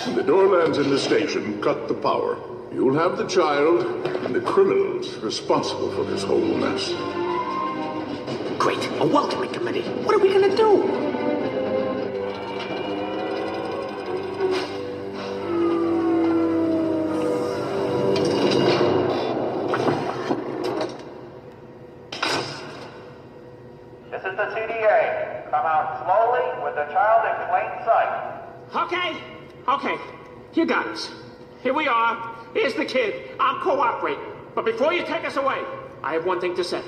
When the door lands in the station, cut the power. You'll have the child and the criminals responsible for this whole mess. Great, a welcoming committee. What are we gonna do? This is the CDA. Come out slowly with the child in plain sight. Okay. You got us. Here we are. Here's the kid. I'll cooperate. But before you take us away, I have one thing to say.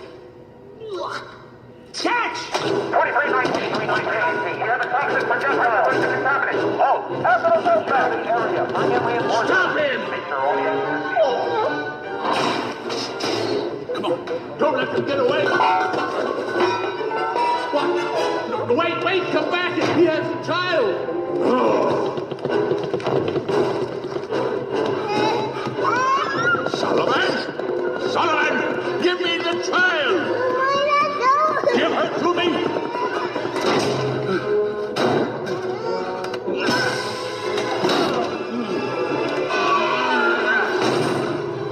Catch! 2319, 2319. Here are the toxic projectiles. What's happening? Oh, after the suspect in the area. Bring in reinforcements. Stop him! Make sure all the exits. Come on, don't let them get away. What? No, wait, come back. He has a child. Sullivan, give me the child. Give her to me.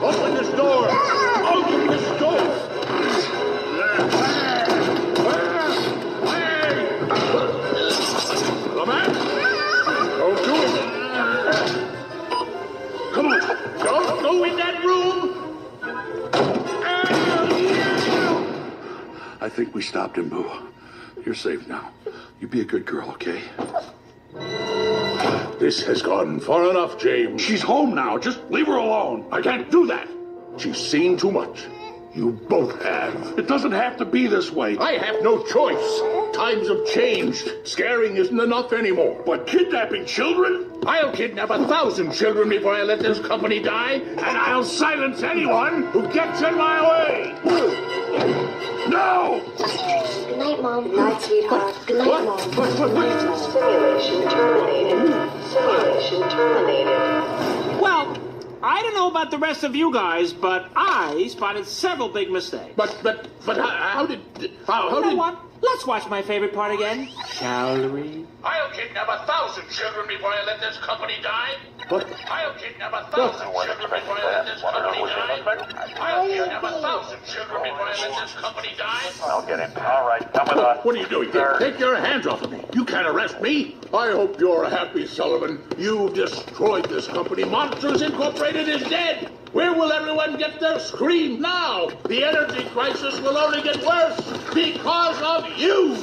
Open this door. Open this door. Sullivan, don't do it. Come on, don't go in that room. I think we stopped him, Boo. You're safe now. You be a good girl, okay? This has gone far enough, James. She's home now. Just leave her alone. I can't do that. She's seen too much. You both have. It doesn't have to be this way. I have no choice. Times have changed. Scaring isn't enough anymore. But kidnapping children? I'll kidnap 1,000 children before I let this company die, and I'll silence anyone who gets in my way. No! Good night, Mom. Good night, sweetheart. Good night, Mom. What? Good night, Mom. Simulation terminated. Simulation terminated. Well, I don't know about the rest of you guys, but I spotted several big mistakes. But how did... You know what? Let's watch my favorite part again, shall we? I'll kidnap 1,000 children before I let this company die. What? I'll kidnap 1,000 children before I let this company die. I'll kidnap 1,000 children before I let this company die. I'll get him. All right, come with us. What are you doing? Take your hands off of me. You can't arrest me. I hope you're happy, Sullivan. You destroyed this company. Monsters Incorporated is dead. Where will everyone get their scream now? The energy crisis will only get worse because of you.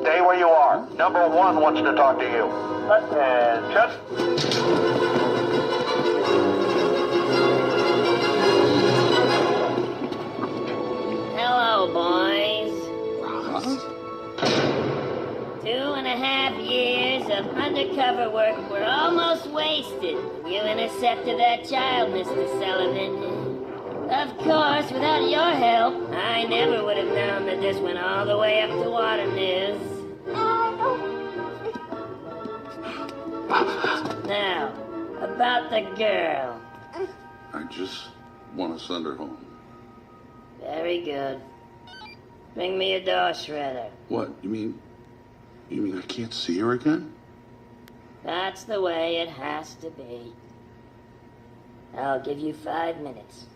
Stay where you are. Number 1 wants to talk to you. Attention. Hello, boys. 2.5 years of undercover work were almost wasted. You intercepted that child, Mr. Sullivan. Of course, without your help, I never would have known that this went all the way up to Water News. Now, about the girl. I just want to send her home. Very good. Bring me a door shredder. What? You mean I can't see her again? That's the way it has to be. I'll give you 5 minutes.